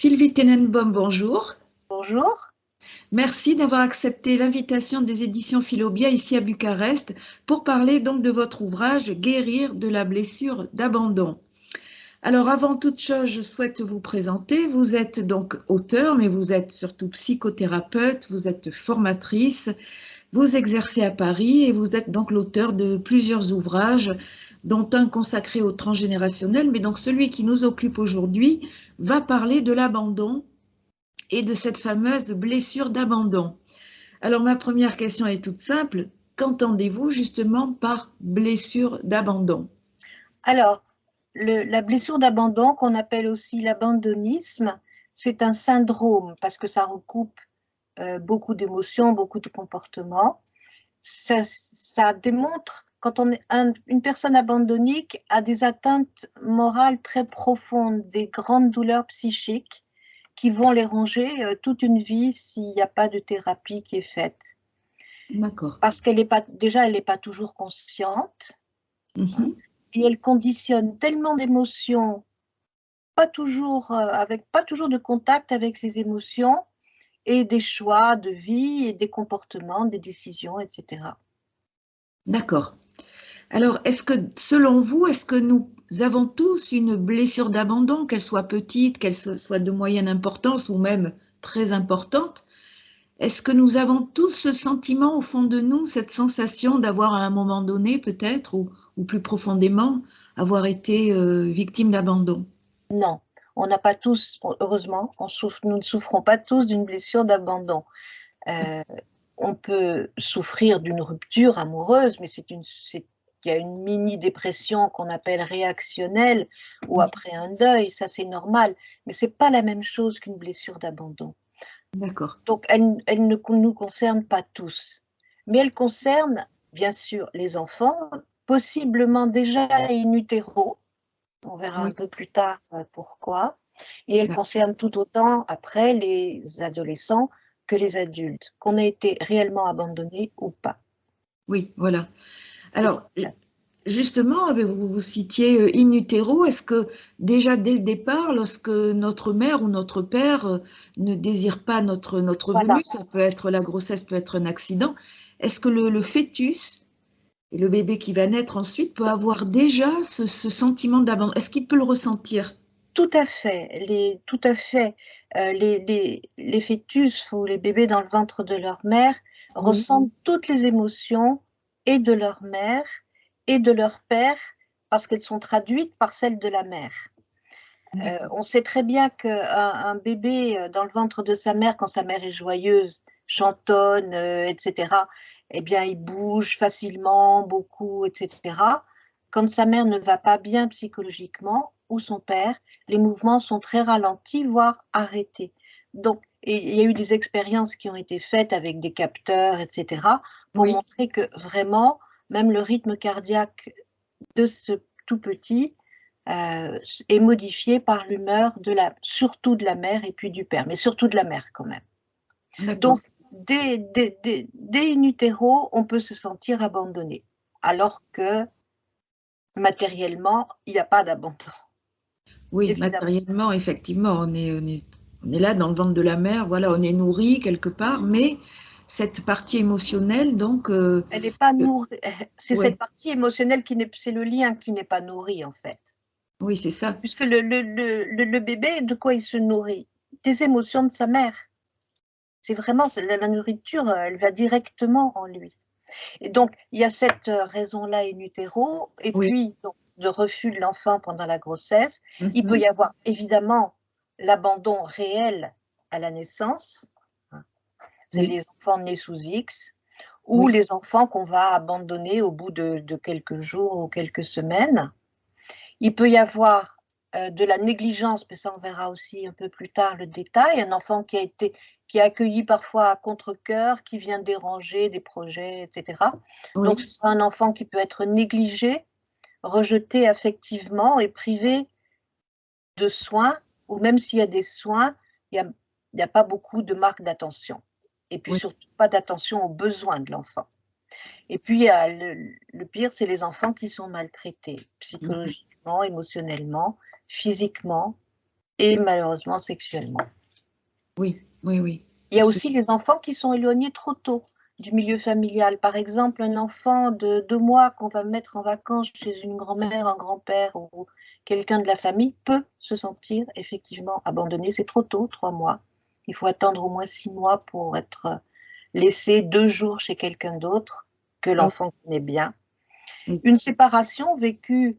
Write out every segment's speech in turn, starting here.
Sylvie Tenenbaum, bonjour. Bonjour. Merci d'avoir accepté l'invitation des éditions Philobia ici à Bucarest pour parler donc de votre ouvrage Guérir de la blessure d'abandon. Alors avant toute chose, je souhaite vous présenter. Vous êtes donc auteur, mais vous êtes surtout psychothérapeute, vous êtes formatrice, vous exercez à Paris et vous êtes donc l'auteur de plusieurs ouvrages, dont un consacré au transgénérationnel, mais donc celui qui nous occupe aujourd'hui va parler de l'abandon et de cette fameuse blessure d'abandon. Alors ma première question est toute simple, qu'entendez-vous justement par blessure d'abandon? Alors, la blessure d'abandon, qu'on appelle aussi l'abandonnisme, c'est un syndrome parce que ça recoupe beaucoup d'émotions, beaucoup de comportements. Ça démontre quand une personne abandonnique a des atteintes morales très profondes, des grandes douleurs psychiques qui vont les ronger toute une vie s'il n'y a pas de thérapie qui est faite. D'accord. Parce qu'elle n'est pas, déjà, elle n'est pas toujours consciente. Et elle conditionne tellement d'émotions, pas toujours de contact avec ces émotions et des choix de vie et des comportements, des décisions, etc. D'accord. Alors, est-ce que, selon vous, est-ce que nous avons tous une blessure d'abandon, qu'elle soit petite, qu'elle soit de moyenne importance ou même très importante? Est-ce que nous avons tous ce sentiment au fond de nous, cette sensation d'avoir à un moment donné peut-être, ou plus profondément, avoir été victime d'abandon? Non, on n'a pas tous, heureusement, nous ne souffrons pas tous d'une blessure d'abandon. Euh, on peut souffrir d'une rupture amoureuse, mais il y a une mini-dépression qu'on appelle réactionnelle ou après un deuil, ça c'est normal, mais c'est pas la même chose qu'une blessure d'abandon. D'accord. Donc elle ne nous concerne pas tous, mais elle concerne bien sûr les enfants, possiblement déjà in utero, on verra un Oui. peu plus tard pourquoi, et elle concerne tout autant après les adolescents que les adultes, qu'on ait été réellement abandonné ou pas. Oui, voilà. Et Alors, justement, vous citiez in utero, est-ce que déjà dès le départ, lorsque notre mère ou notre père ne désire pas notre venue, voilà. ça peut être la grossesse, peut être un accident, est-ce que le fœtus et le bébé qui va naître ensuite peut avoir déjà ce sentiment d'abandon? Est-ce qu'il peut le ressentir? Tout à fait, tout à fait. Les fœtus ou les bébés dans le ventre de leur mère Oui, ressentent toutes les émotions et de leur mère et de leur père parce qu'elles sont traduites par celles de la mère. On sait très bien qu'un bébé dans le ventre de sa mère, quand sa mère est joyeuse, chantonne, etc., eh bien, il bouge facilement, beaucoup, etc. Quand sa mère ne va pas bien psychologiquement, ou son père, les mouvements sont très ralentis, voire arrêtés. Donc, il y a eu des expériences qui ont été faites avec des capteurs, etc., pour oui, montrer que vraiment, même le rythme cardiaque de ce tout petit est modifié par l'humeur surtout de la mère et puis du père, mais surtout de la mère quand même. d'accord. Donc, dès in utero, on peut se sentir abandonné, alors que matériellement, il n'y a pas d'abandon, Oui, évidemment. matériellement, effectivement, on est là dans le ventre de la mère, voilà, on est nourri quelque part, mais cette partie émotionnelle, donc, Elle n'est pas nourrie. C'est ouais, cette partie émotionnelle c'est le lien qui n'est pas nourri en fait. oui, c'est ça. Puisque le bébé, de quoi il se nourrit? Des émotions de sa mère. C'est vraiment la nourriture, elle va directement en lui. Et donc, il y a cette raison-là in utero, et Oui. puis donc, de refus de l'enfant pendant la grossesse. Il peut Mhm. y avoir évidemment l'abandon réel à la naissance, c'est Oui, les enfants nés sous X, ou oui, les enfants qu'on va abandonner au bout de quelques jours ou quelques semaines. Il peut y avoir de la négligence, mais ça on verra aussi un peu plus tard le détail, un enfant qui est accueilli parfois à contre-cœur, qui vient déranger des projets, etc. Donc oui, ce sera un enfant qui peut être négligé, rejeté affectivement et privé de soins, ou même s'il y a des soins, il n'y a pas beaucoup de marques d'attention. Et puis oui. surtout pas d'attention aux besoins de l'enfant. Et puis le pire, c'est les enfants qui sont maltraités Mhm. psychologiquement, émotionnellement, physiquement. et malheureusement sexuellement. Oui, oui, oui. Il y a aussi les enfants qui sont éloignés trop tôt du milieu familial. Par exemple, un enfant de 2 mois qu'on va mettre en vacances chez une grand-mère, un grand-père ou quelqu'un de la famille peut se sentir effectivement abandonné. C'est trop tôt, 3 mois. Il faut attendre au moins 6 mois pour être laissé 2 jours chez quelqu'un d'autre que l'enfant connaît bien. Une séparation vécue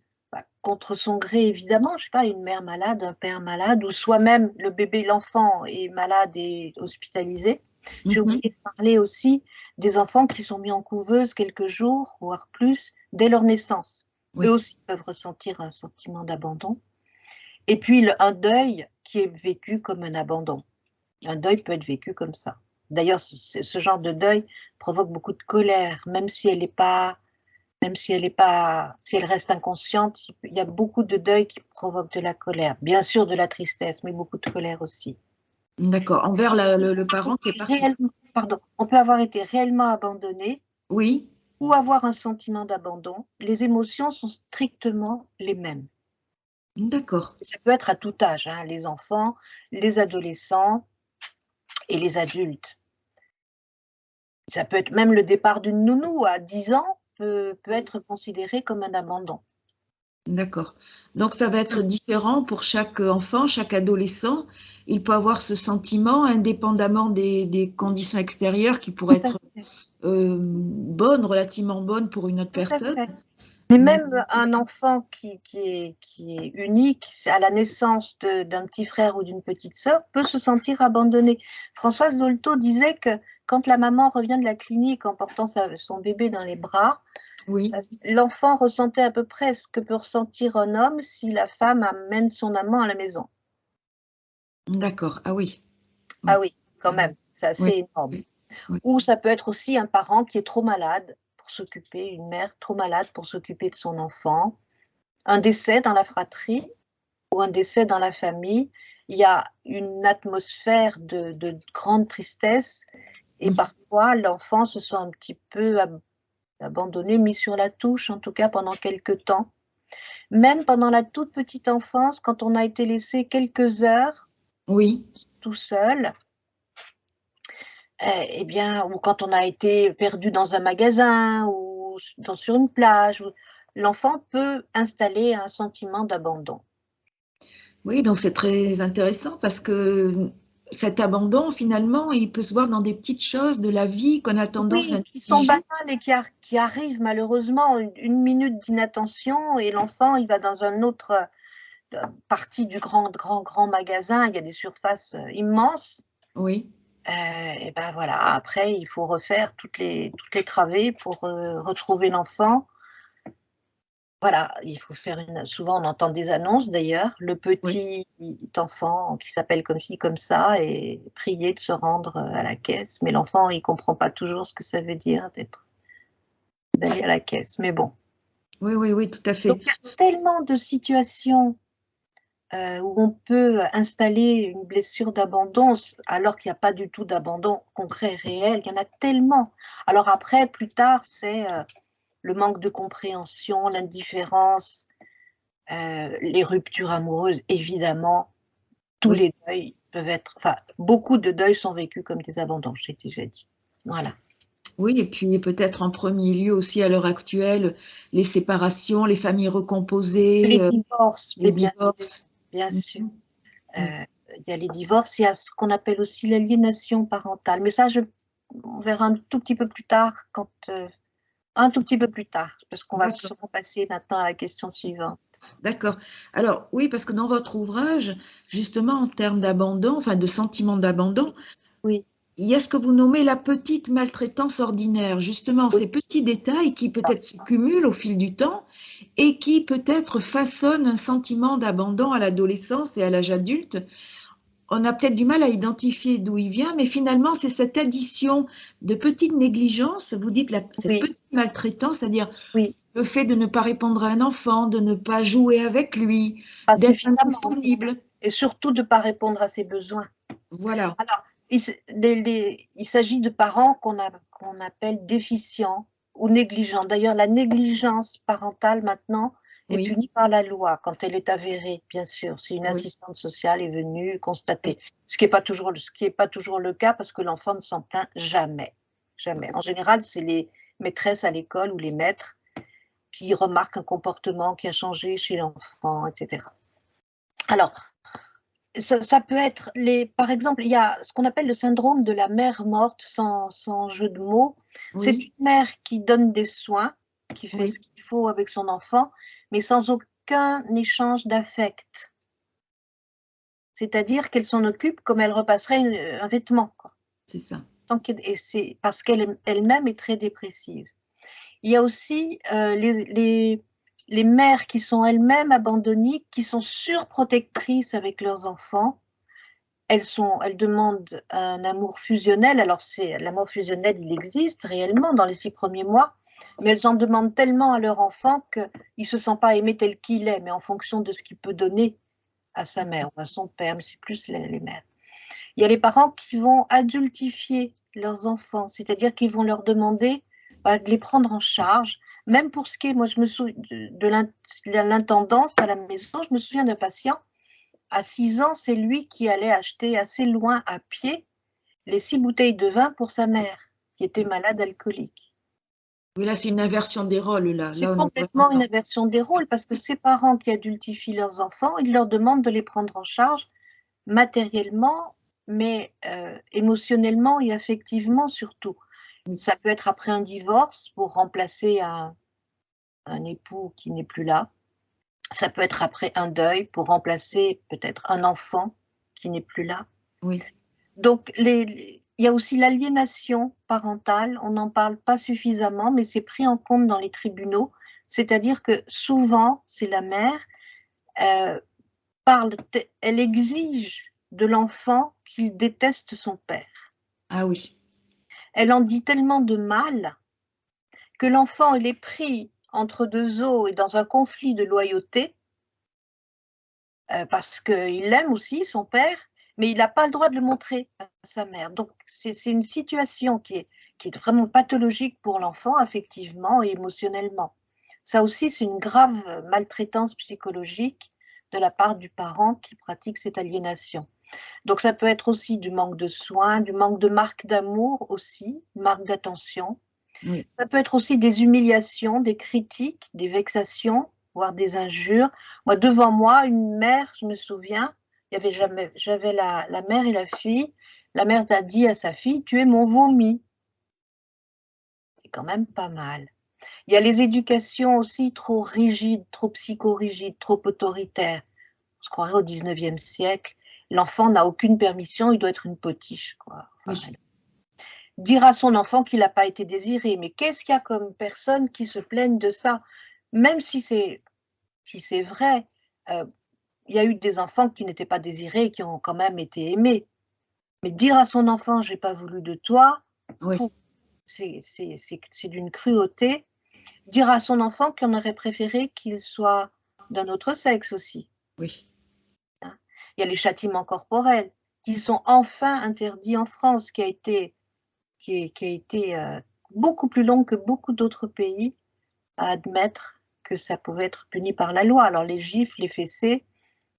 contre son gré, évidemment, je sais pas, une mère malade, un père malade, ou soi-même, le bébé, l'enfant est malade et hospitalisé. J'ai oublié de parler aussi des enfants qui sont mis en couveuse quelques jours, voire plus, dès leur naissance. Oui. Eux aussi peuvent ressentir un sentiment d'abandon. Et puis, un deuil qui est vécu comme un abandon. Un deuil peut être vécu comme ça. D'ailleurs, ce genre de deuil provoque beaucoup de colère, même si elle n'est pas... Même si elle reste inconsciente, il y a beaucoup de deuil qui provoquent de la colère. Bien sûr de la tristesse, mais beaucoup de colère aussi. D'accord. Envers le parent qui est parti. On peut avoir été réellement abandonné. Oui. Ou avoir un sentiment d'abandon. Les émotions sont strictement les mêmes. D'accord. Ça peut être à tout âge, hein, les enfants, les adolescents et les adultes. Ça peut être même le départ d'une nounou à 10 ans peut être considéré comme un abandon. D'accord. Donc ça va être différent pour chaque enfant, chaque adolescent. Il peut avoir ce sentiment indépendamment des conditions extérieures qui pourraient être bonnes, relativement bonnes pour une autre personne. Mais même un enfant qui est unique, à la naissance d'un petit frère ou d'une petite sœur, peut se sentir abandonné. Françoise Dolto disait que quand la maman revient de la clinique en portant son bébé dans les bras, oui. L'enfant ressentait à peu près ce que peut ressentir un homme si la femme amène son amant à la maison. D'accord, ah oui. Ah oui, quand même, c'est assez énorme. Oui. Ou ça peut être aussi un parent qui est trop malade pour s'occuper, une mère trop malade pour s'occuper de son enfant, un décès dans la fratrie ou un décès dans la famille. Il y a une atmosphère de grande tristesse et parfois l'enfant se sent un petit peu abandonné, mis sur la touche, en tout cas pendant quelques temps. Même pendant la toute petite enfance, quand on a été laissé quelques heures tout seul, eh bien, ou quand on a été perdu dans un magasin ou sur une plage, l'enfant peut installer un sentiment d'abandon. Oui, donc c'est très intéressant parce que cet abandon, finalement, il peut se voir dans des petites choses de la vie qu'on a tendance à négliger. Qui sont banales et qui arrivent malheureusement, une minute d'inattention et l'enfant, il va dans une autre partie du grand magasin, il y a des surfaces immenses. Oui. Et ben voilà, après, il faut refaire toutes les travées pour retrouver l'enfant. Voilà, il faut faire souvent on entend des annonces d'ailleurs, le petit enfant qui s'appelle comme ci, comme ça, et prier de se rendre à la caisse. Mais l'enfant, il ne comprend pas toujours ce que ça veut dire d'aller à la caisse. Mais bon. Oui, tout à fait. Donc, il y a tellement de situations où on peut installer une blessure d'abandon alors qu'il n'y a pas du tout d'abandon concret, réel. Il y en a tellement. Alors après, plus tard, c'est le manque de compréhension, l'indifférence, les ruptures amoureuses, évidemment. Tous les deuils peuvent être... Enfin, beaucoup de deuils sont vécus comme des abandons, j'ai déjà dit. Voilà. Oui, et puis peut-être en premier lieu aussi à l'heure actuelle, les séparations, les familles recomposées. Les divorces, les divorces. Bien sûr. Il y a les divorces, il y a ce qu'on appelle aussi l'aliénation parentale. Mais ça, on verra un tout petit peu plus tard, parce qu'on va sûrement passer maintenant à la question suivante. D'accord. Alors oui, parce que dans votre ouvrage, justement en termes d'abandon, enfin de sentiment d'abandon, il y a ce que vous nommez la petite maltraitance ordinaire, justement ces petits détails qui peut-être se cumulent au fil du temps et qui peut-être façonnent un sentiment d'abandon à l'adolescence et à l'âge adulte. On a peut-être du mal à identifier d'où il vient, mais finalement, c'est cette addition de petites négligences, vous dites cette petite maltraitance, c'est-à-dire le fait de ne pas répondre à un enfant, de ne pas jouer avec lui, d'être indisponible. Et surtout de ne pas répondre à ses besoins. Voilà. Alors, il s'agit de parents qu'on appelle déficients ou négligents. D'ailleurs, la négligence parentale maintenant est Oui, punie par la loi quand elle est avérée, bien sûr, si une oui, assistante sociale est venue oui, constater. Ce qui n'est pas toujours le cas parce que l'enfant ne s'en plaint jamais. Jamais. En général, c'est les maîtresses à l'école ou les maîtres qui remarquent un comportement qui a changé chez l'enfant, etc. Alors, ça peut être, par exemple, il y a ce qu'on appelle le syndrome de la mère morte, sans jeu de mots. C'est oui, une mère qui donne des soins, qui fait oui, ce qu'il faut avec son enfant, mais sans aucun échange d'affect. C'est-à-dire qu'elle s'en occupe comme elle repasserait un vêtement, quoi. c'est ça. Et c'est parce qu'elle elle-même est très dépressive. Il y a aussi les mères qui sont elles-mêmes abandonnées, qui sont surprotectrices avec leurs enfants. Elles demandent un amour fusionnel. Alors, l'amour fusionnel, il existe réellement dans les 6 premiers mois, mais elles en demandent tellement à leur enfant qu'il ne se sent pas aimé tel qu'il est, mais en fonction de ce qu'il peut donner à sa mère ou à son père, mais c'est plus les mères. Il y a les parents qui vont adultifier leurs enfants, c'est-à-dire qu'ils vont leur demander de les prendre en charge, même pour ce qui est, moi je me souviens de l'intendance à la maison, je me souviens d'un patient, à 6 ans, c'est lui qui allait acheter assez loin à pied les 6 bouteilles de vin pour sa mère, qui était malade alcoolique. Oui, là, c'est une inversion des rôles, là. C'est Là, on est vraiment complètement une inversion des rôles parce que ces parents qui adultifient leurs enfants, ils leur demandent de les prendre en charge matériellement, mais émotionnellement et affectivement surtout. Ça peut être après un divorce pour remplacer un époux qui n'est plus là. Ça peut être après un deuil pour remplacer peut-être un enfant qui n'est plus là. oui, Donc, il y a aussi l'aliénation parentale. On n'en parle pas suffisamment, mais c'est pris en compte dans les tribunaux. C'est-à-dire que souvent, c'est la mère, euh, elle exige de l'enfant qu'il déteste son père. ah oui, Elle en dit tellement de mal que l'enfant, il est pris entre deux eaux et dans un conflit de loyauté, parce qu'il aime aussi son père, mais il n'a pas le droit de le montrer à sa mère. Donc, c'est une situation qui est vraiment pathologique pour l'enfant, affectivement et émotionnellement. Ça aussi, c'est une grave maltraitance psychologique de la part du parent qui pratique cette aliénation. Donc, ça peut être aussi du manque de soins, du manque de marque d'amour aussi, marque d'attention. oui, Ça peut être aussi des humiliations, des critiques, des vexations, voire des injures. Moi, devant moi, une mère, je me souviens, j'avais la mère et la fille. La mère a dit à sa fille, tu es mon vomi. C'est quand même pas mal. Il y a les éducations aussi trop rigides, trop psychorigides, trop autoritaires. On se croirait au 19e siècle. L'enfant n'a aucune permission, il doit être une potiche, quoi. Enfin, oui, dire à son enfant qu'il n'a pas été désiré. Mais qu'est-ce qu'il y a comme personnes qui se plaignent de ça? Même si c'est vrai, il y a eu des enfants qui n'étaient pas désirés et qui ont quand même été aimés. Mais dire à son enfant, j'ai pas voulu de toi, oui, c'est d'une cruauté. Dire à son enfant qu'on aurait préféré qu'il soit d'un autre sexe aussi. oui, Hein. Il y a les châtiments corporels qui sont enfin interdits en France, qui a été beaucoup plus long que beaucoup d'autres pays à admettre que ça pouvait être puni par la loi. Alors les gifles, les fessées,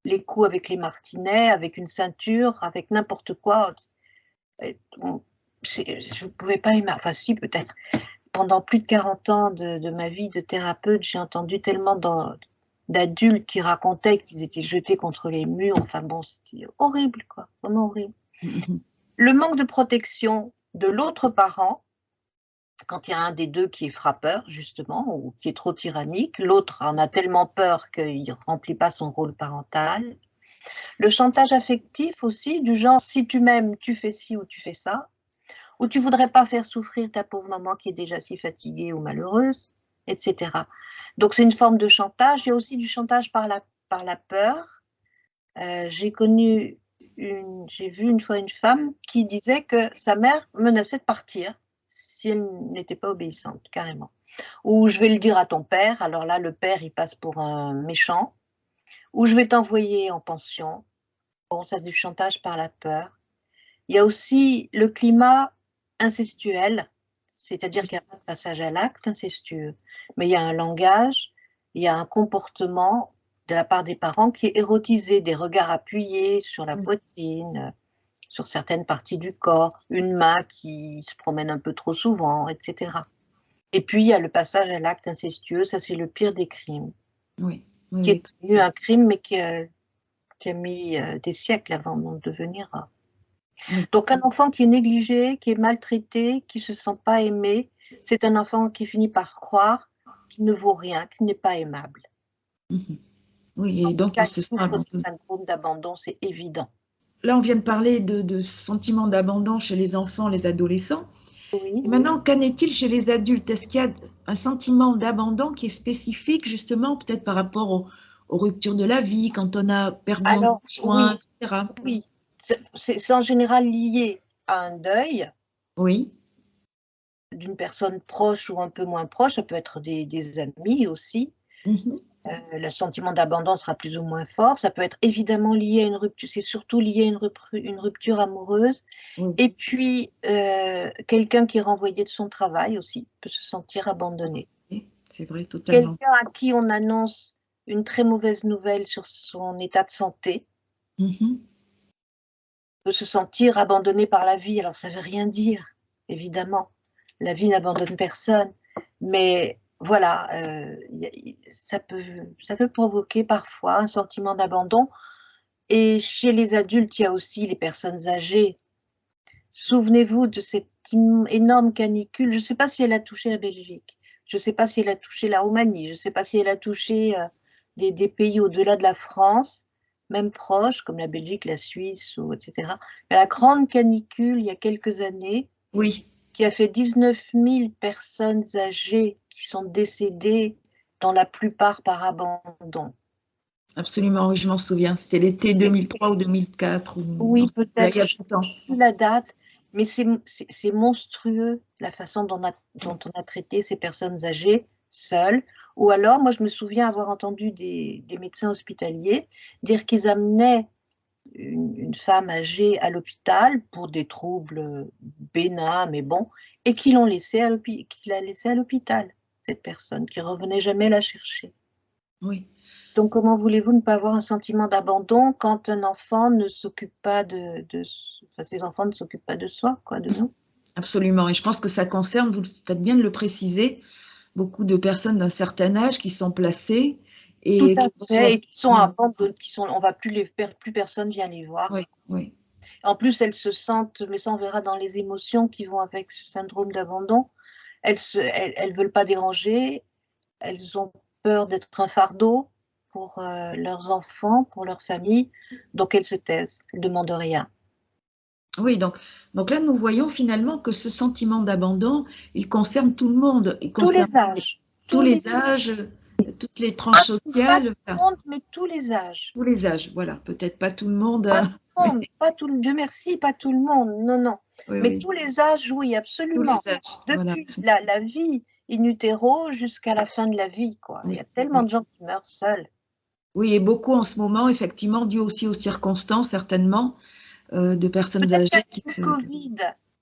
les coups avec les martinets, avec une ceinture, avec n'importe quoi. Je ne pouvais pas imaginer, enfin si peut-être, pendant plus de 40 ans de ma vie de thérapeute, j'ai entendu tellement d'adultes qui racontaient qu'ils étaient jetés contre les murs. Enfin bon, c'était horrible, quoi, vraiment horrible. Le manque de protection de l'autre parent, quand il y a un des deux qui est frappeur, justement, ou qui est trop tyrannique, l'autre en a tellement peur qu'il ne remplit pas son rôle parental. Le chantage affectif aussi, du genre, si tu m'aimes, tu fais ci ou tu fais ça, ou tu voudrais pas faire souffrir ta pauvre maman qui est déjà si fatiguée ou malheureuse, etc. Donc c'est une forme de chantage. Il y a aussi du chantage par la peur. J'ai vu une fois une femme qui disait que sa mère menaçait de partir si elle n'était pas obéissante, carrément. Ou je vais le dire à ton père, alors là, le père, il passe pour un méchant. Ou je vais t'envoyer en pension. Bon, ça, c'est du chantage par la peur. Il y a aussi le climat incestuel, c'est-à-dire qu'il n'y a pas de passage à l'acte incestueux, mais il y a un langage, il y a un comportement de la part des parents qui est érotisé, des regards appuyés sur la poitrine, sur certaines parties du corps, une main qui se promène un peu trop souvent, etc. Et puis, il y a le passage à l'acte incestueux, ça c'est le pire des crimes, Oui, oui, qui oui. est devenu un crime, mais qui a mis des siècles avant de devenir. Oui. Donc, un enfant qui est négligé, qui est maltraité, qui ne se sent pas aimé, c'est un enfant qui finit par croire qu'il ne vaut rien, qu'il n'est pas aimable. Mhm. Oui, et En tout donc cas, il il se sent souffre du abandonné. syndrome d'abandon, c'est évident. Là, on vient de parler de sentiment d'abandon chez les enfants, les adolescents. Oui. Et maintenant, qu'en est-il chez les adultes? Est-ce qu'il y a un sentiment d'abandon qui est spécifique, justement, peut-être par rapport aux ruptures de la vie, quand on a perdu un Alors, conjoint, oui, etc. oui. C'est en général lié à un deuil Oui. d'une personne proche ou un peu moins proche, ça peut être des amis aussi. Mhm. Le sentiment d'abandon sera plus ou moins fort. Ça peut être évidemment lié à une rupture, c'est surtout lié à une rupture amoureuse. Oui, Et puis, quelqu'un qui est renvoyé de son travail aussi peut se sentir abandonné. c'est vrai, totalement. Quelqu'un à qui on annonce une très mauvaise nouvelle sur son état de santé Mhm. peut se sentir abandonné par la vie. Alors, ça ne veut rien dire, évidemment. La vie n'abandonne personne. Mais voilà, ça peut provoquer parfois un sentiment d'abandon. Et chez les adultes, il y a aussi les personnes âgées. Souvenez-vous de cette énorme canicule. Je ne sais pas si elle a touché la Belgique. Je ne sais pas si elle a touché la Roumanie. Je ne sais pas si elle a touché des pays au-delà de la France, même proches, comme la Belgique, la Suisse, etc. Mais la grande canicule, il y a quelques années, Oui, qui a fait 19 000 personnes âgées qui sont décédées, dans la plupart par abandon. absolument, oui, je m'en souviens. C'était l'été 2003 ou 2004, ou non, Oui, il y peut-être, a je longtemps. ne sais plus la date, mais c'est monstrueux la façon dont on a traité ces personnes âgées seules. Ou alors, moi, je me souviens avoir entendu des médecins hospitaliers dire qu'ils amenaient une femme âgée à l'hôpital pour des troubles bénins, mais bon, et qu'ils la laissée à l'hôpital, cette personne, qui revenait jamais la chercher. Oui. Donc, comment voulez-vous ne pas avoir un sentiment d'abandon quand un enfant ne s'occupe pas enfin, ses enfants ne s'occupent pas de soi, quoi, de nous? Absolument. Et je pense que ça concerne, vous faites bien de le préciser, beaucoup de personnes d'un certain âge qui sont placées Tout et à qui fait, reçoivent. et qui sont abandonnés, on va plus personne vient les voir. Oui, oui, En plus, elles se sentent, mais ça on verra dans les émotions qui vont avec ce syndrome d'abandon, elles veulent pas déranger, elles ont peur d'être un fardeau pour leurs enfants, pour leur famille, donc elles se taisent, elles ne demandent rien. oui. Donc là, nous voyons finalement que ce sentiment d'abandon, il concerne tout le monde. Il Tous concerne les âges, tous tous les les âges, toutes les tranches pas sociales, tout le voilà, monde, mais tous les âges. tous les âges. Voilà, peut-être pas tout le monde. Pas tout le Mais monde, pas tout le Dieu merci, pas tout le monde, non, non. oui, Mais oui, tous les âges, oui, tous les absolument. âges. Voilà. Depuis la vie in utero jusqu'à la fin de la vie, quoi. Il y Oui, a tellement oui. de gens qui meurent seuls. Oui, et beaucoup en ce moment, effectivement, dû aussi aux circonstances, certainement, de personnes Peut-être âgées qu'avec qui le se. Covid,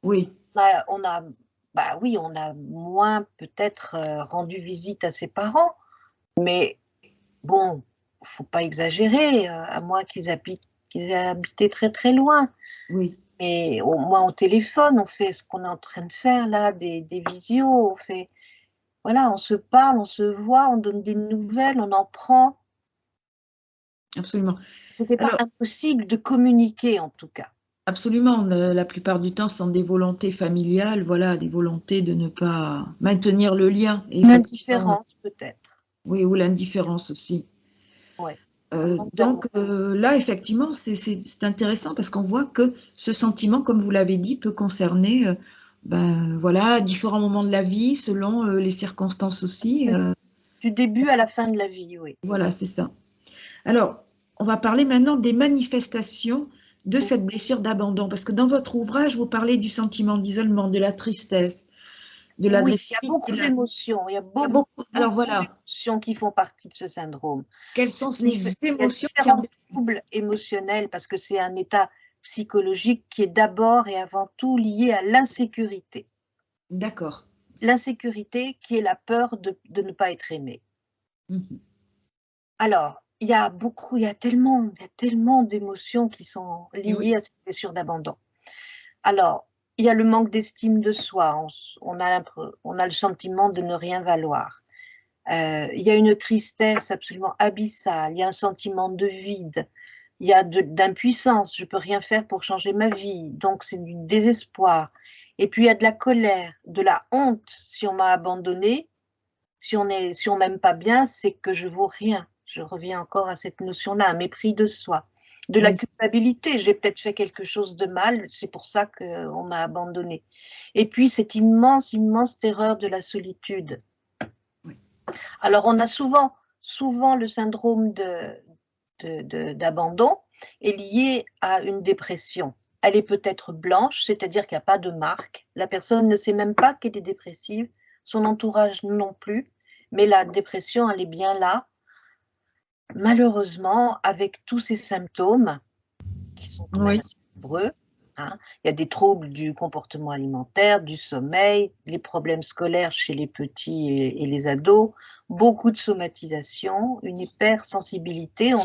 Oui, bah oui, on a moins peut-être rendu visite à ses parents, mais bon, faut pas exagérer, à moins qu'ils aient habité très très loin. oui. Mais au moins au téléphone, on fait ce qu'on est en train de faire là, des visios, on fait, voilà, on se parle, on se voit, on donne des nouvelles, on en prend. Absolument. C'était pas Alors, impossible de communiquer en tout cas. absolument, la plupart du temps, sont des volontés familiales, voilà, des volontés de ne pas maintenir le lien. Et effectivement, L'indifférence peut-être. oui, ou l'indifférence aussi. Ouais. Un manque Donc d'amour. là, effectivement, c'est intéressant parce qu'on voit que ce sentiment, comme vous l'avez dit, peut concerner ben, voilà, différents moments de la vie, selon les circonstances aussi. Du début à la fin de la vie, oui. Voilà, c'est ça. Alors, on va parler maintenant des manifestations de cette blessure d'abandon, parce que dans votre ouvrage, vous parlez du sentiment d'isolement, de la tristesse, de Oui, il y a l'agressivité. beaucoup d'émotions, il y a Il y a beaucoup, beaucoup. Alors beaucoup voilà, d'émotions qui font partie de ce syndrome. quelles sont les Il y a émotions qui en différents troubles émotionnels parce que c'est un état psychologique qui est d'abord et avant tout lié à l'insécurité. D'accord. L'insécurité qui est la peur de ne pas être aimé. Mhm. Alors, il y a tellement d'émotions qui sont Et oui, liées à cette blessure d'abandon. Alors, il y a le manque d'estime de soi, on a le sentiment de ne rien valoir. Il y a une tristesse absolument abyssale, il y a un sentiment de vide, il y a d'impuissance, je ne peux rien faire pour changer ma vie, donc c'est du désespoir. Et puis il y a de la colère, de la honte si on m'a abandonné, si on m'aime pas bien, c'est que je vaux rien. Je reviens encore à cette notion-là, un mépris de soi. De la oui, culpabilité, j'ai peut-être fait quelque chose de mal, c'est pour ça qu'on m'a abandonné. Et puis cette immense, immense terreur de la solitude. oui, Alors on a souvent le syndrome d'abandon est lié à une dépression. Elle est peut-être blanche, c'est-à-dire qu'il n'y a pas de marque. La personne ne sait même pas qu'elle est dépressive, son entourage non plus, mais la dépression, elle est bien là, malheureusement, avec tous ces symptômes qui sont quand même oui, assez nombreux. Hein. Il y a des troubles du comportement alimentaire, du sommeil, les problèmes scolaires chez les petits et les ados, beaucoup de somatisation, une hypersensibilité.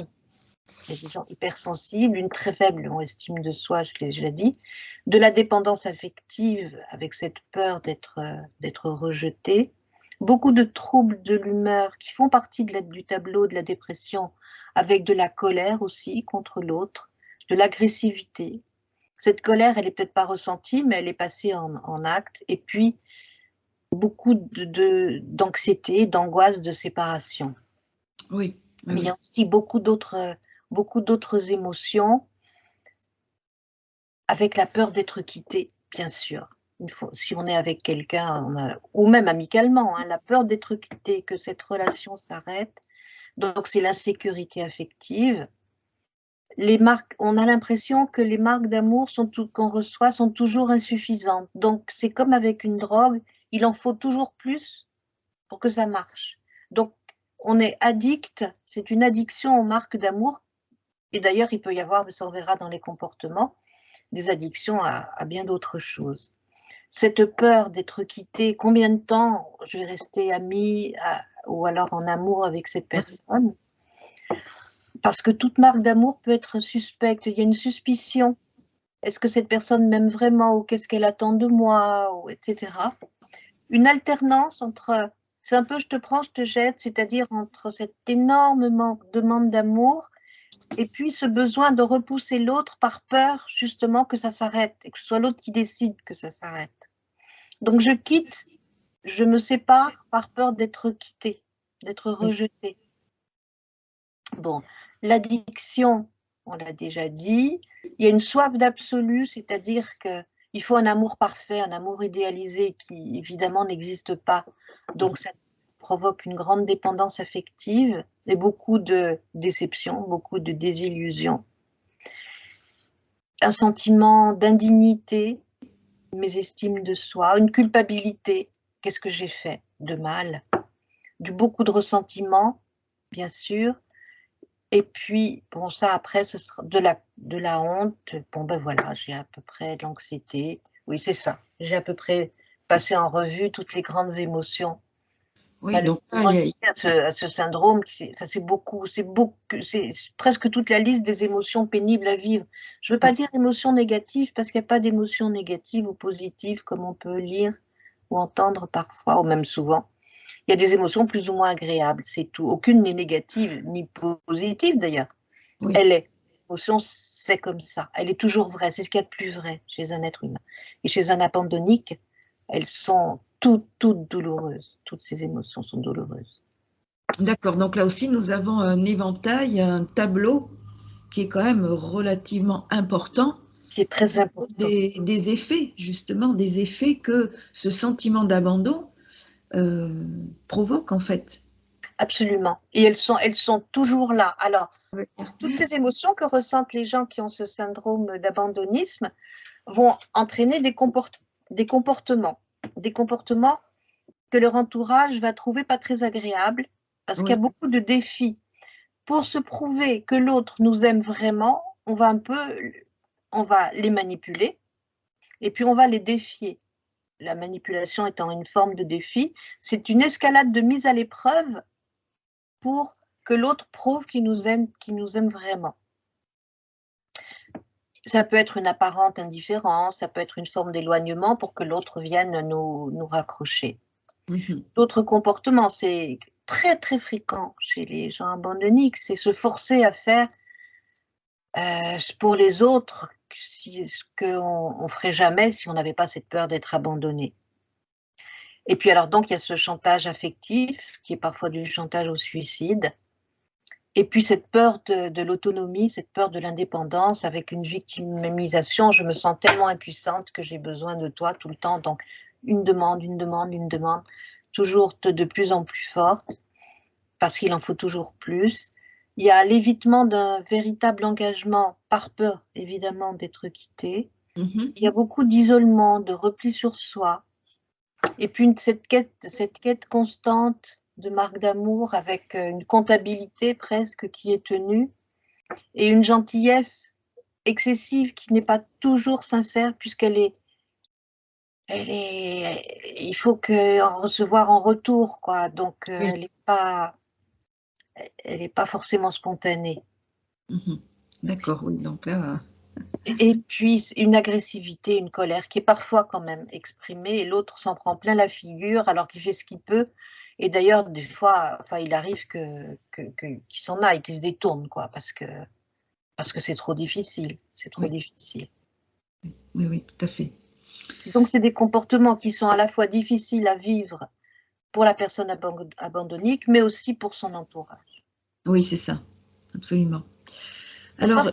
Il y a des gens hypersensibles, une très faible estime de soi, je l'ai déjà dit, de la dépendance affective avec cette peur d'être rejeté, beaucoup de troubles de l'humeur qui font partie du tableau de la dépression, avec de la colère aussi contre l'autre, de l'agressivité. Cette colère, elle n'est peut-être pas ressentie, mais elle est passée en acte, et puis beaucoup d'anxiété, d'angoisse de séparation. oui, oui, Mais il y a oui. aussi beaucoup d'autres émotions, avec la peur d'être quitté, bien sûr. Si on est avec quelqu'un, ou même amicalement, hein, la peur d'être quitté, que cette relation s'arrête. Donc c'est l'insécurité affective. On a l'impression que les marques d'amour qu'on reçoit sont toujours insuffisantes. Donc c'est comme avec une drogue, il en faut toujours plus pour que ça marche. Donc on est addict, c'est une addiction aux marques d'amour. Et d'ailleurs, il peut y avoir, mais ça on verra dans les comportements, des addictions à bien d'autres choses. Cette peur d'être quitté, combien de temps je vais rester amie ou alors en amour avec cette personne? Parce que toute marque d'amour peut être suspecte, il y a une suspicion. Est-ce que cette personne m'aime vraiment ou qu'est-ce qu'elle attend de moi, etc. Une alternance entre, c'est un peu je te prends, je te jette, c'est-à-dire entre cette énorme demande d'amour et puis ce besoin de repousser l'autre par peur justement que ça s'arrête et que ce soit l'autre qui décide que ça s'arrête. Donc je quitte, je me sépare par peur d'être quittée, d'être rejetée. Bon, l'addiction, on l'a déjà dit, il y a une soif d'absolu, c'est-à-dire qu'il faut un amour parfait, un amour idéalisé qui évidemment n'existe pas. Donc ça provoque une grande dépendance affective et beaucoup de déception, beaucoup de désillusion. Un sentiment d'indignité, mésestime de soi, une culpabilité. Qu'est-ce que j'ai fait de mal? Beaucoup de ressentiment, bien sûr. Et puis, bon, ça, après, ce sera de la honte. Bon, ben voilà, j'ai à peu près de l'anxiété. Oui, c'est ça. J'ai à peu près passé en revue toutes les grandes émotions. Oui, donc là, Malheureusement, à ce syndrome, enfin, c'est presque toute la liste des émotions pénibles à vivre. Je ne veux pas dire émotions négatives, parce qu'il n'y a pas d'émotions négatives ou positives, comme on peut lire ou entendre parfois, ou même souvent. Il y a des émotions plus ou moins agréables, c'est tout. Aucune n'est négative, ni positive d'ailleurs. oui. Elle est. L'émotion, c'est comme ça. Elle est toujours vraie. C'est ce qu'il y a de plus vrai chez un être humain. Et chez un abandonnique, elles sont toutes douloureuses. Toutes ces émotions sont douloureuses. D'accord, donc là aussi, nous avons un éventail, un tableau qui est quand même relativement important Qui est très important. des effets, justement, des effets que ce sentiment d'abandon provoque en fait. Absolument. Et elles sont toujours là. Alors, toutes ces émotions que ressentent les gens qui ont ce syndrome d'abandonnisme vont entraîner des comportements. Des comportements que leur entourage va trouver pas très agréables parce qu'il y Oui, a beaucoup de défis. Pour se prouver que l'autre nous aime vraiment, on va les manipuler et puis on va les défier. La manipulation étant une forme de défi, c'est une escalade de mise à l'épreuve pour que l'autre prouve qu'il nous aime vraiment. Ça peut être une apparente indifférence, ça peut être une forme d'éloignement pour que l'autre vienne nous raccrocher. D'autres comportements, c'est très très fréquent chez les gens abandonniques, c'est se forcer à faire pour les autres ce qu'on ne ferait jamais si on n'avait pas cette peur d'être abandonné. Et puis alors donc il y a ce chantage affectif qui est parfois du chantage au suicide. Et puis cette peur de l'autonomie, cette peur de l'indépendance avec une victimisation, je me sens tellement impuissante que j'ai besoin de toi tout le temps. Donc une demande, toujours de plus en plus forte, parce qu'il en faut toujours plus. Il y a l'évitement d'un véritable engagement par peur, évidemment, d'être quitté. Il y a beaucoup d'isolement, de repli sur soi. Et puis cette quête constante de marque d'amour avec une comptabilité presque qui est tenue et une gentillesse excessive qui n'est pas toujours sincère puisqu'elle est, il faut en recevoir en retour, quoi. Donc elle n'est pas forcément spontanée. D'accord, oui, donc là... Et puis une agressivité, une colère qui est parfois quand même exprimée et l'autre s'en prend plein la figure alors qu'il fait ce qu'il peut. Et d'ailleurs, des fois, enfin, il arrive qu'il s'en aille, qu'il se détourne, quoi, parce que c'est trop difficile. C'est trop difficile. Oui, oui, tout à fait. Donc, c'est des comportements qui sont à la fois difficiles à vivre pour la personne abandonnique, mais aussi pour son entourage. Oui, c'est ça, absolument. Alors,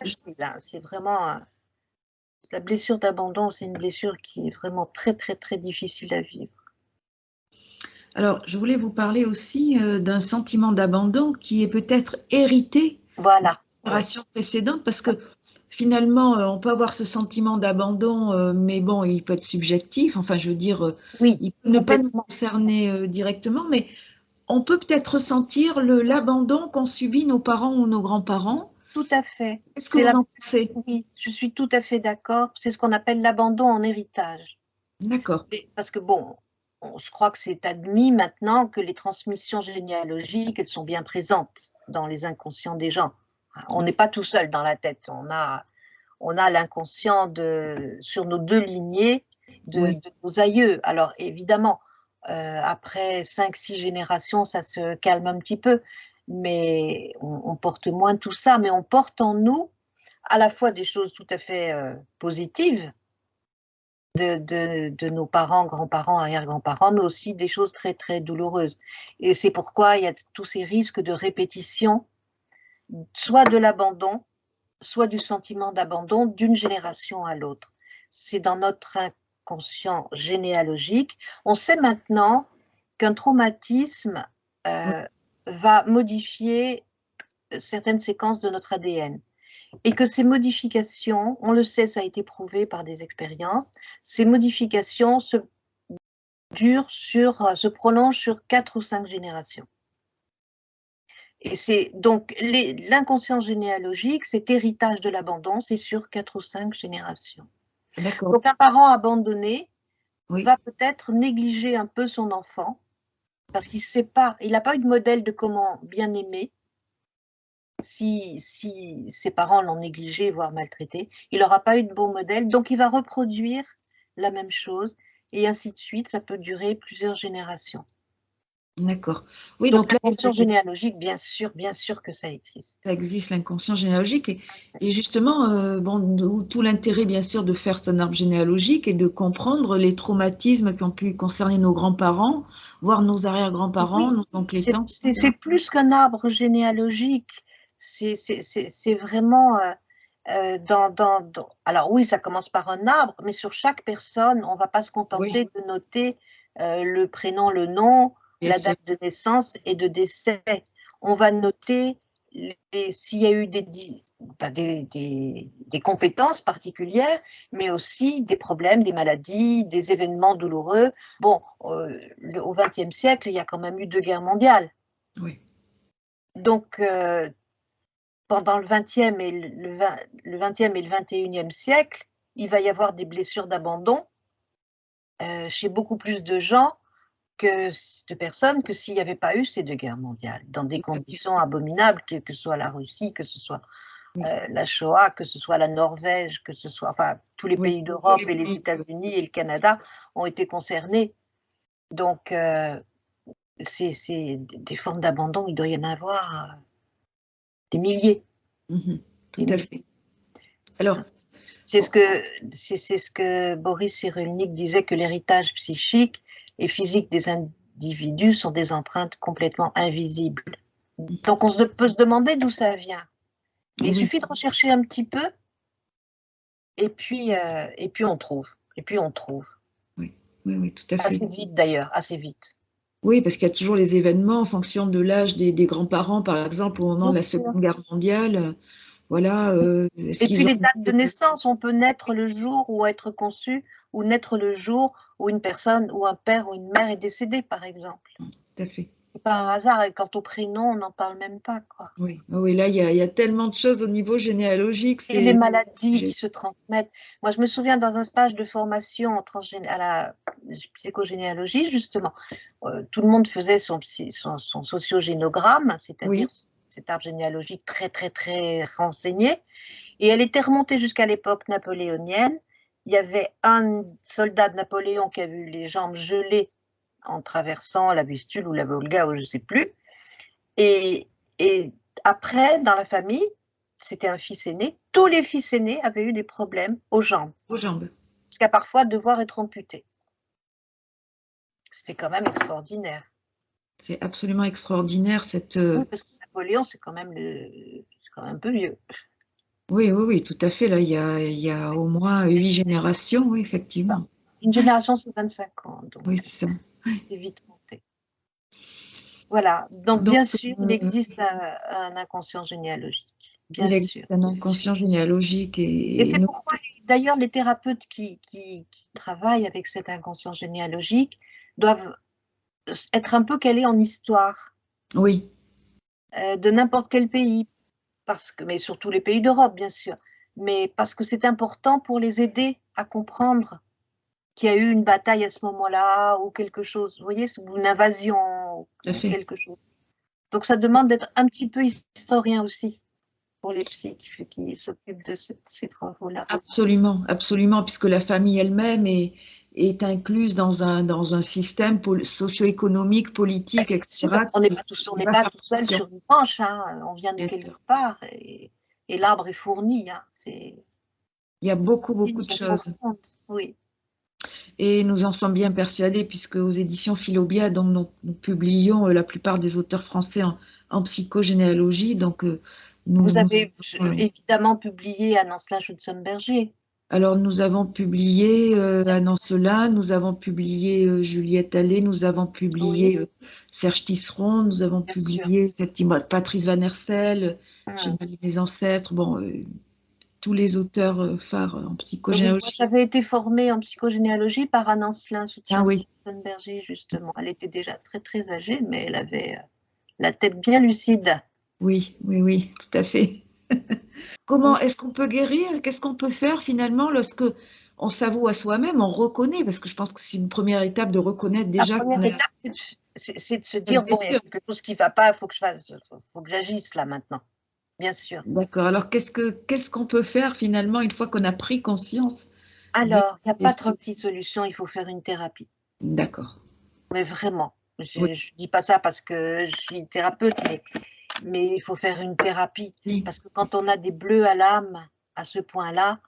c'est vraiment la blessure d'abandon, c'est une blessure qui est vraiment très, très, très difficile à vivre. Alors, je voulais vous parler aussi d'un sentiment d'abandon qui est peut-être hérité de la génération précédente, parce que finalement, on peut avoir ce sentiment d'abandon, mais bon, il peut être subjectif. Enfin, je veux dire, il peut ne pas nous concerner directement, mais on peut peut-être ressentir l'abandon qu'ont subi nos parents ou nos grands-parents. Tout à fait. Qu'est-ce que vous en pensez? Oui, je suis tout à fait d'accord. C'est ce qu'on appelle l'abandon en héritage. D'accord. Parce que bon, je crois que c'est admis maintenant que les transmissions généalogiques, elles sont bien présentes dans les inconscients des gens. On n'est pas tout seul dans la tête. On a l'inconscient sur nos deux lignées de nos aïeux. Alors évidemment, après 5-6 générations, ça se calme un petit peu, mais on porte moins tout ça, mais on porte en nous à la fois des choses tout à fait positives de nos parents, grands-parents, arrière-grands-parents, mais aussi des choses très très douloureuses. Et c'est pourquoi il y a tous ces risques de répétition, soit de l'abandon, soit du sentiment d'abandon d'une génération à l'autre. C'est dans notre inconscient généalogique. On sait maintenant qu'un traumatisme va modifier certaines séquences de notre ADN et que ces modifications, on le sait, ça a été prouvé par des expériences, ces modifications se prolongent sur 4 ou 5 générations. Et c'est donc l'inconscient généalogique, cet héritage de l'abandon, c'est sur 4 ou 5 générations. Donc un parent abandonné va peut-être négliger un peu son enfant parce qu'il sait pas, il n'a pas eu de modèle de comment bien aimer. Si ses parents l'ont négligé, voire maltraité, il n'aura pas eu de bon modèle, donc il va reproduire la même chose et ainsi de suite. Ça peut durer plusieurs générations. D'accord. Oui, donc l'inconscient généalogique, bien sûr que ça existe. Ça existe, l'inconscient généalogique. Et justement, bon, tout l'intérêt, bien sûr, de faire son arbre généalogique et de comprendre les traumatismes qui ont pu concerner nos grands-parents, voire nos arrière-grands-parents, nos oncles et tantes. C'est plus qu'un arbre généalogique. C'est vraiment... alors oui, ça commence par un arbre, mais sur chaque personne, on ne va pas se contenter de noter le prénom, le nom, la date de naissance et de décès. On va noter s'il y a eu des compétences particulières, mais aussi des problèmes, des maladies, des événements douloureux. Bon, au XXe siècle, il y a quand même eu 2 guerres mondiales. Oui. Donc, pendant le XXe et le XXIe siècle, il va y avoir des blessures d'abandon chez beaucoup plus de gens de personnes que s'il n'y avait pas eu ces 2 guerres mondiales, dans des conditions abominables, que ce soit la Russie, que ce soit la Shoah, que ce soit la Norvège, que ce soit, enfin, tous les pays d'Europe et les États-Unis et le Canada ont été concernés. Donc, c'est des formes d'abandon, il doit y en avoir des milliers. Tout à fait. Alors, c'est ce que Boris Cyrulnik disait, que l'héritage psychique et physique des individus sont des empreintes complètement invisibles. Donc, on peut se demander d'où ça vient. Il suffit de rechercher un petit peu, et puis on trouve. Oui, tout à fait. Assez vite d'ailleurs, assez vite. Oui, parce qu'il y a toujours les événements en fonction de l'âge des grands-parents, par exemple, au moment de la Seconde Guerre mondiale. Voilà. Et puis les dates de naissance, on peut naître le jour où être conçu, ou naître le jour où une personne, ou un père ou une mère est décédé, par exemple. Tout à fait. C'est pas un hasard, et quant au prénom, on n'en parle même pas, quoi. Oui, là, il y a tellement de choses au niveau généalogique. Et les maladies qui se transmettent. Moi, je me souviens dans un stage de formation à la psychogénéalogie, justement, tout le monde faisait son sociogénogramme, c'est-à-dire cet arbre généalogique très, très, très renseigné. Et elle était remontée jusqu'à l'époque napoléonienne. Il y avait un soldat de Napoléon qui a eu les jambes gelées en traversant la Vistule ou la Volga, ou je ne sais plus. Et après, dans la famille, c'était un fils aîné, tous les fils aînés avaient eu des problèmes aux jambes. Jusqu'à parfois devoir être amputés. C'était quand même extraordinaire. C'est absolument extraordinaire cette. Oui, parce que Napoléon, c'est quand même un peu vieux. Oui, tout à fait. Là, il y a au moins 8 générations, oui, effectivement. Une génération, c'est 25 ans. Donc oui, c'est ça. C'est vite monté. Voilà. Donc bien sûr, il existe un inconscient généalogique. Il existe un inconscient généalogique. Et c'est pourquoi, d'ailleurs, les thérapeutes qui travaillent avec cet inconscient généalogique doivent être un peu calés en histoire. Oui. De n'importe quel pays, mais surtout les pays d'Europe, bien sûr. Mais parce que c'est important pour les aider à comprendre qu'il y a eu une bataille à ce moment-là, ou quelque chose, vous voyez, ou une invasion, ou quelque chose. Donc ça demande d'être un petit peu historien aussi, pour les psys qui s'occupent de ces travaux-là. Absolument, absolument, puisque la famille elle-même est incluse dans un système socio-économique, politique, etc. On n'est pas tout seul sur une branche, hein. On vient de quelque part, et l'arbre est fourni. Hein. Il y a beaucoup de choses. Oui. Et nous en sommes bien persuadés, puisque aux éditions Philobia, donc, nous publions la plupart des auteurs français en psychogénéalogie. Donc, vous avez évidemment publié Anne Ancelin-Schutzenberger. Alors, nous avons publié Anne Ancelin, nous avons publié Juliette Allais, nous avons publié Serge Tisseron, nous avons publié effectivement Patrice Van Hersel, J'ai mal mes ancêtres, bon, tous les auteurs phares en psychogénéalogie. Moi, j'avais été formée en psychogénéalogie par Anne Ancelin-Schutzenberger, justement. Elle était déjà très, très âgée, mais elle avait la tête bien lucide. Oui, tout à fait. Comment est-ce qu'on peut guérir? Qu'est-ce qu'on peut faire finalement lorsque on s'avoue à soi-même, on reconnaît, parce que je pense que c'est une première étape de reconnaître déjà. La première étape, c'est de se dire, bon, il y a quelque chose qui ne va pas, il faut que j'agisse là maintenant, bien sûr. D'accord, alors qu'est-ce qu'on peut faire finalement une fois qu'on a pris conscience? Alors, il n'y a pas 36 solutions, il faut faire une thérapie. D'accord. Mais vraiment, je ne dis pas ça parce que je suis thérapeute, mais il faut faire une thérapie. Parce que quand on a des bleus à l'âme à ce point-là,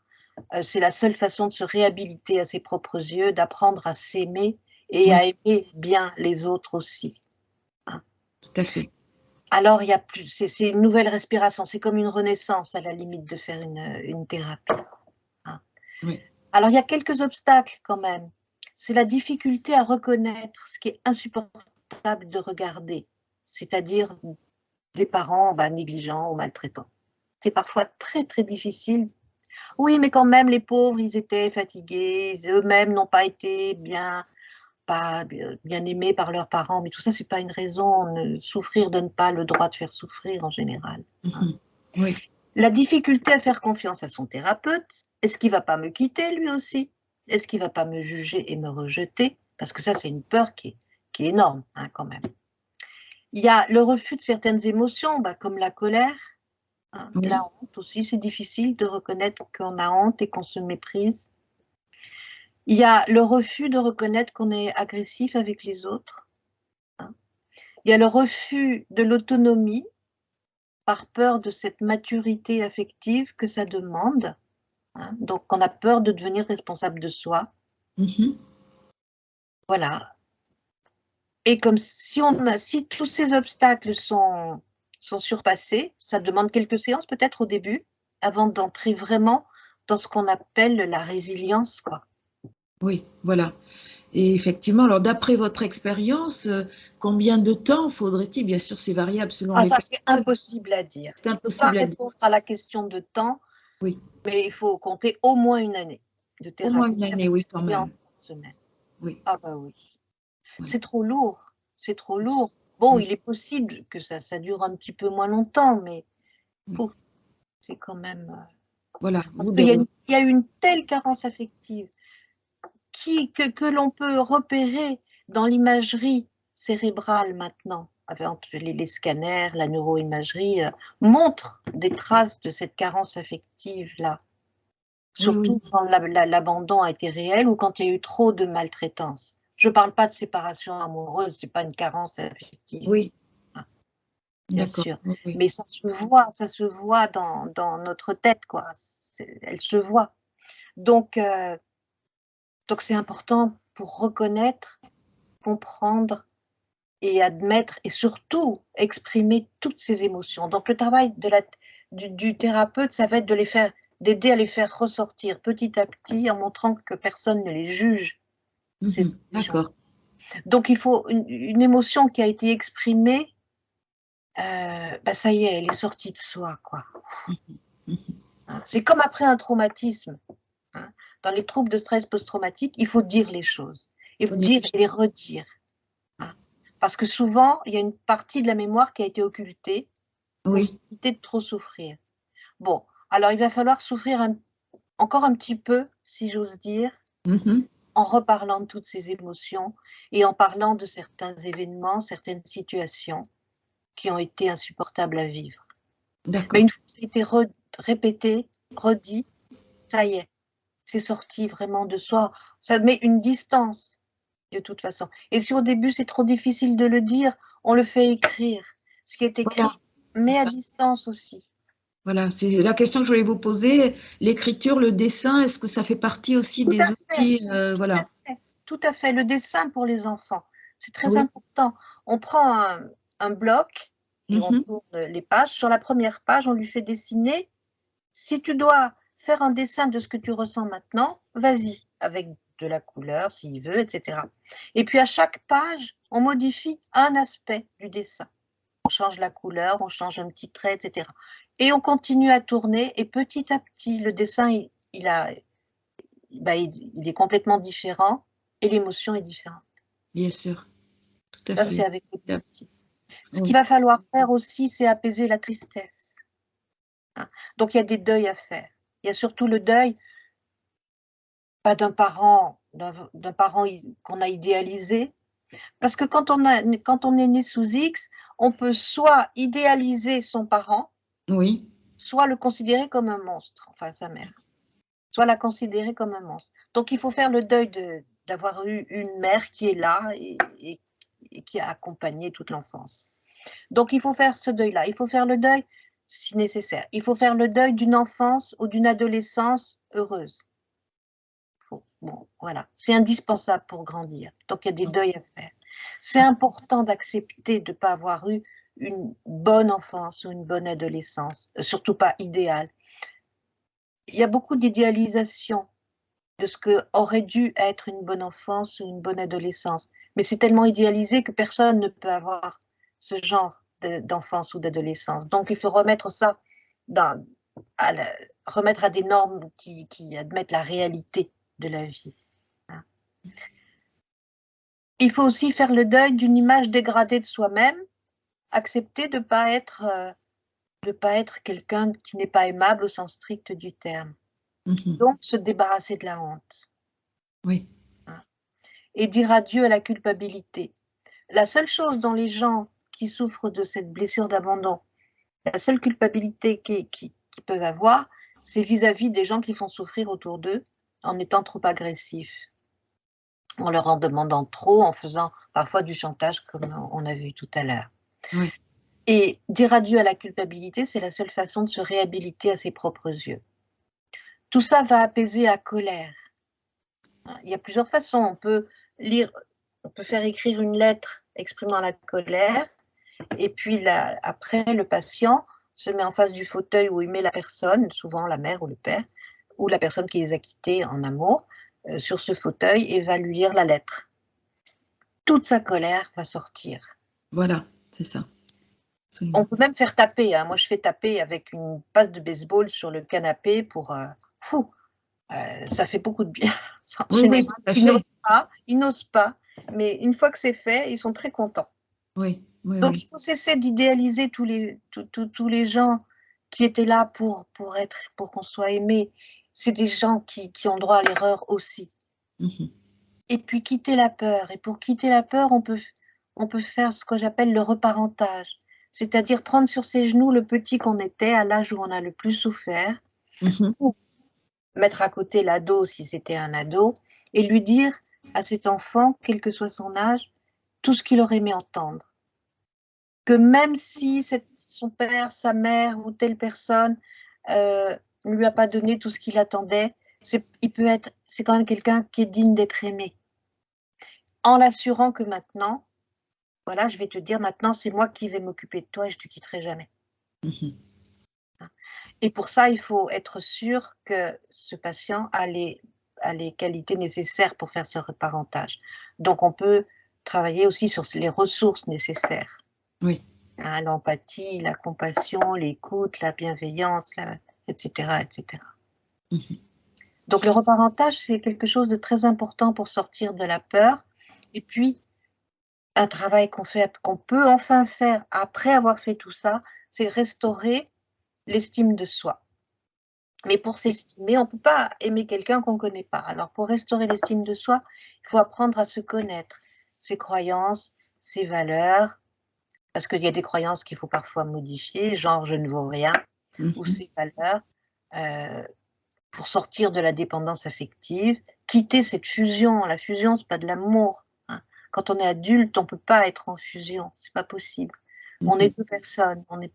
c'est la seule façon de se réhabiliter à ses propres yeux, d'apprendre à s'aimer et à aimer bien les autres aussi. Hein. Tout à fait. Alors, c'est une nouvelle respiration, c'est comme une renaissance à la limite de faire une thérapie. Hein. Oui. Alors, il y a quelques obstacles quand même. C'est la difficulté à reconnaître ce qui est insupportable de regarder, c'est-à-dire des parents négligents ou maltraitants. C'est parfois très, très difficile. Oui, mais quand même, les pauvres, ils étaient fatigués, eux-mêmes n'ont pas été bien aimés par leurs parents, mais tout ça, ce n'est pas une raison. Souffrir donne pas le droit de faire souffrir en général. Oui. La difficulté à faire confiance à son thérapeute, est-ce qu'il ne va pas me quitter lui aussi? Est-ce qu'il ne va pas me juger et me rejeter? Parce que ça, c'est une peur qui qui est énorme hein, quand même. Il y a le refus de certaines émotions, comme la colère, hein, Oui. la honte aussi, c'est difficile de reconnaître qu'on a honte et qu'on se méprise. Il y a le refus de reconnaître qu'on est agressif avec les autres. Hein. Il y a le refus de l'autonomie par peur de cette maturité affective que ça demande. Hein. Donc, on a peur de devenir responsable de soi. Voilà. Et comme si tous ces obstacles sont surpassés, ça demande quelques séances peut-être au début, avant d'entrer vraiment dans ce qu'on appelle la résilience, quoi. Oui, voilà. Et effectivement, alors d'après votre expérience, combien de temps faudrait-il? Bien sûr, c'est variable selon les Ça, personnes. c'est impossible à dire. C'est Je ne peux pas impossible à dire. répondre à la question de temps, Oui, mais il faut compter au moins une année de au moins thérapie une année, oui, quand séance même. par semaine. Oui, Ah bah oui. voilà. C'est trop lourd. C'est trop lourd. Bon, Oui, il est possible que ça dure un petit peu moins longtemps, mais oui. c'est quand même... Voilà. Parce qu'il y a une telle carence affective que l'on peut repérer dans l'imagerie cérébrale maintenant, avec les scanners, la neuroimagerie, montrent des traces de cette carence affective-là. Surtout Oui. quand l'abandon a été réel ou quand il y a eu trop de maltraitance. Je ne parle pas de séparation amoureuse, ce n'est pas une carence affective. Oui, Hein, bien d'accord. sûr. Oui. Mais ça se voit dans notre tête, quoi. Elle se voit. Donc c'est important pour reconnaître, comprendre et admettre et surtout exprimer toutes ces émotions. Donc le travail du thérapeute, ça va être d'aider à les faire ressortir petit à petit en montrant que personne ne les juge. D'accord. Donc il faut une émotion qui a été exprimée, ça y est, elle est sortie de soi, quoi. Hein, c'est comme après un traumatisme. Hein. Dans les troubles de stress post-traumatique, il faut dire les choses. Il faut dire et les redire. Hein. Parce que souvent, il y a une partie de la mémoire qui a été occultée pour éviter de trop souffrir. Bon, alors il va falloir souffrir encore un petit peu, si j'ose dire, en reparlant de toutes ces émotions et en parlant de certains événements, certaines situations qui ont été insupportables à vivre. Mais une fois que ça a été répété, redit, ça y est, c'est sorti vraiment de soi. Ça met une distance, de toute façon. Et si au début c'est trop difficile de le dire, on le fait écrire. Ce qui est écrit, Voilà, mais à distance aussi. Voilà, c'est la question que je voulais vous poser. L'écriture, le dessin, est-ce que ça fait partie aussi des outils? Voilà. Tout à fait. Le dessin pour les enfants, c'est très Oui. important. On prend un bloc et on tourne les pages. Sur la première page, on lui fait dessiner. Si tu dois faire un dessin de ce que tu ressens maintenant, vas-y, avec de la couleur s'il veut, etc. Et puis à chaque page, on modifie un aspect du dessin. On change la couleur, on change un petit trait, etc. Et on continue à tourner et petit à petit, le dessin, il est complètement différent et l'émotion est différente. Bien sûr, tout à Ça, fait. c'est avec les petits. Ce Oui. qu'il va falloir faire aussi, c'est apaiser la tristesse. Hein. Donc, il y a des deuils à faire. Il y a surtout le deuil, pas d'un parent qu'on a idéalisé. Parce que quand on est né sous X, on peut soit idéaliser son parent, Oui. soit le considérer comme un monstre, enfin sa mère, soit la considérer comme un monstre. Donc il faut faire le deuil d'avoir eu une mère qui est là et qui a accompagné toute l'enfance. Donc il faut faire ce deuil-là, il faut faire le deuil si nécessaire. Il faut faire le deuil d'une enfance ou d'une adolescence heureuse. Bon, voilà, c'est indispensable pour grandir. Donc il y a des deuils à faire. C'est important d'accepter de ne pas avoir eu une bonne enfance ou une bonne adolescence, surtout pas idéale. Il y a beaucoup d'idéalisation de ce que aurait dû être une bonne enfance ou une bonne adolescence. Mais c'est tellement idéalisé que personne ne peut avoir ce genre d'enfance ou d'adolescence. Donc il faut remettre ça remettre à des normes qui admettent la réalité de la vie. Il faut aussi faire le deuil d'une image dégradée de soi-même, accepter de ne pas être quelqu'un qui n'est pas aimable au sens strict du terme. Donc, se débarrasser de la honte. Oui. Et dire adieu à la culpabilité. la seule chose dont les gens qui souffrent de cette blessure d'abandon, la seule culpabilité qu'ils peuvent avoir, c'est vis-à-vis des gens qui font souffrir autour d'eux en étant trop agressifs, en leur en demandant trop, en faisant parfois du chantage comme on a vu tout à l'heure. Oui. Et dire adieu à la culpabilité, c'est la seule façon de se réhabiliter à ses propres yeux. Tout ça va apaiser la colère. Il y a plusieurs façons. On peut faire écrire une lettre exprimant la colère, et puis après, le patient se met en face du fauteuil où il met la personne, souvent la mère ou le père, ou la personne qui les a quittés en amour, sur ce fauteuil et va lui lire la lettre. Toute sa colère va sortir. Voilà, c'est ça. Absolument. On peut même faire taper. Moi, je fais taper avec une passe de baseball sur le canapé pour... ça fait beaucoup de bien. Oui, tout à fait. Ils n'osent pas, mais une fois que c'est fait, ils sont très contents. Oui, Donc, il faut cesser d'idéaliser tous les gens qui étaient là pour qu'on soit aimé. C'est des gens qui ont droit à l'erreur aussi. Et puis, quitter la peur. Et pour quitter la peur, on peut faire ce que j'appelle le reparentage. C'est-à-dire prendre sur ses genoux le petit qu'on était à l'âge où on a le plus souffert, ou mettre à côté l'ado si c'était un ado, et lui dire à cet enfant, quel que soit son âge, tout ce qu'il aurait aimé entendre. Que même si son père, sa mère ou telle personne ne lui a pas donné tout ce qu'il attendait, c'est quand même quelqu'un qui est digne d'être aimé. En l'assurant que maintenant, voilà, je vais te dire maintenant, c'est moi qui vais m'occuper de toi et je ne te quitterai jamais. Et pour ça, il faut être sûr que ce patient a les qualités nécessaires pour faire ce reparentage. Donc, on peut travailler aussi sur les ressources nécessaires. Oui. L'empathie, la compassion, l'écoute, la bienveillance, etc., etc. Donc, le reparentage, c'est quelque chose de très important pour sortir de la peur. Et puis, un travail qu'on peut enfin faire après avoir fait tout ça, c'est restaurer l'estime de soi. Mais pour s'estimer, on ne peut pas aimer quelqu'un qu'on ne connaît pas. Alors, pour restaurer l'estime de soi, il faut apprendre à se connaître, ses croyances, ses valeurs, parce qu'il y a des croyances qu'il faut parfois modifier, genre je ne vaux rien, ou ses valeurs, pour sortir de la dépendance affective, quitter cette fusion. La fusion, ce n'est pas de l'amour. Quand on est adulte, on ne peut pas être en fusion, ce n'est pas possible. On est deux personnes, on est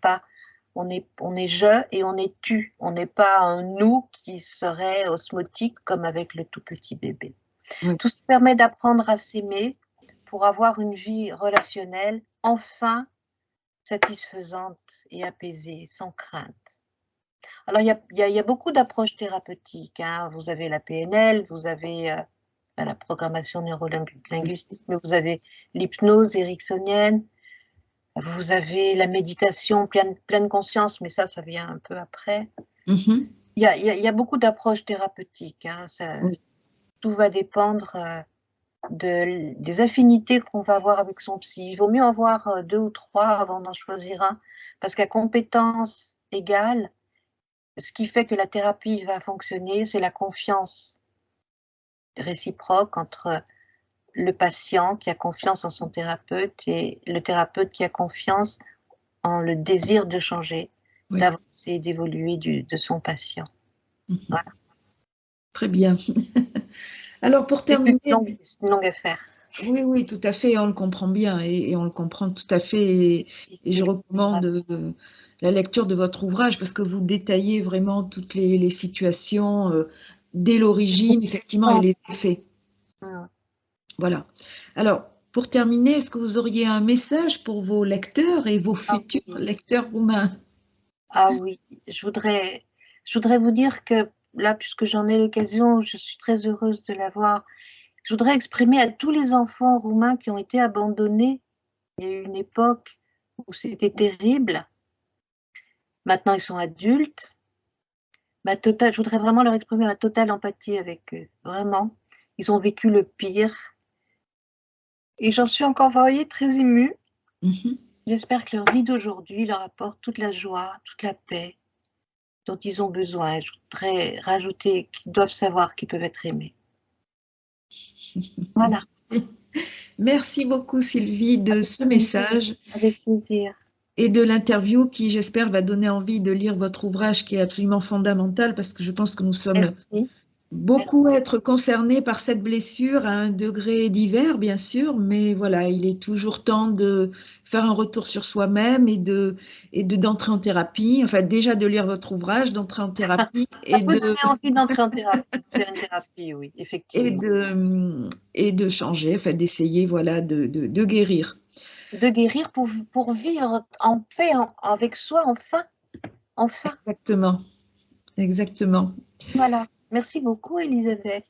je et on est tu. On n'est pas un nous qui serait osmotique comme avec le tout petit bébé. Tout ça permet d'apprendre à s'aimer pour avoir une vie relationnelle enfin satisfaisante et apaisée, sans crainte. Alors, il y a beaucoup d'approches thérapeutiques. Vous avez la PNL, vous avez la programmation neurolinguistique, mais vous avez l'hypnose ericksonienne, vous avez la méditation pleine conscience, mais ça vient un peu après. Il y a beaucoup d'approches thérapeutiques. Tout va dépendre des affinités qu'on va avoir avec son psy. Il vaut mieux en avoir 2 ou 3 avant d'en choisir un, parce qu'à compétence égale, ce qui fait que la thérapie va fonctionner, c'est la confiance réciproque entre le patient qui a confiance en son thérapeute et le thérapeute qui a confiance en le désir de changer, d'avancer, d'évoluer de son patient. Voilà. Très bien. Alors, pour terminer... C'est une longue affaire. Oui, tout à fait, on le comprend bien et on le comprend tout à fait. Et je recommande la lecture de votre ouvrage parce que vous détaillez vraiment toutes les situations dès l'origine, effectivement, et les effets. Voilà. Alors, pour terminer, est-ce que vous auriez un message pour vos lecteurs et vos futurs lecteurs roumains? Ah oui, je voudrais vous dire que là, puisque j'en ai l'occasion, je suis très heureuse de l'avoir. Je voudrais exprimer à tous les enfants roumains qui ont été abandonnés. Il y a eu une époque où c'était terrible. Maintenant, ils sont adultes. Je voudrais vraiment leur exprimer ma totale empathie avec eux. Vraiment. Ils ont vécu le pire. Et j'en suis encore, vous voyez, très émue. J'espère que leur vie d'aujourd'hui leur apporte toute la joie, toute la paix dont ils ont besoin. Je voudrais rajouter qu'ils doivent savoir qu'ils peuvent être aimés. Voilà. Merci beaucoup Sylvie de Avec ce plaisir. message Avec plaisir. et de l'interview qui, j'espère, va donner envie de lire votre ouvrage qui est absolument fondamental parce que je pense que nous sommes Merci. beaucoup à être concernés par cette blessure à un degré divers, bien sûr, mais voilà, il est toujours temps de faire un retour sur soi-même d'entrer en thérapie. Enfin, déjà de lire votre ouvrage, d'entrer en thérapie Ça peut donner envie d'entrer en thérapie, faire une thérapie, oui, et effectivement. et de changer, enfin, d'essayer, voilà, de guérir. De guérir pour vivre en paix avec soi, enfin, enfin. Exactement, exactement. Voilà. Merci beaucoup, Elisabeth.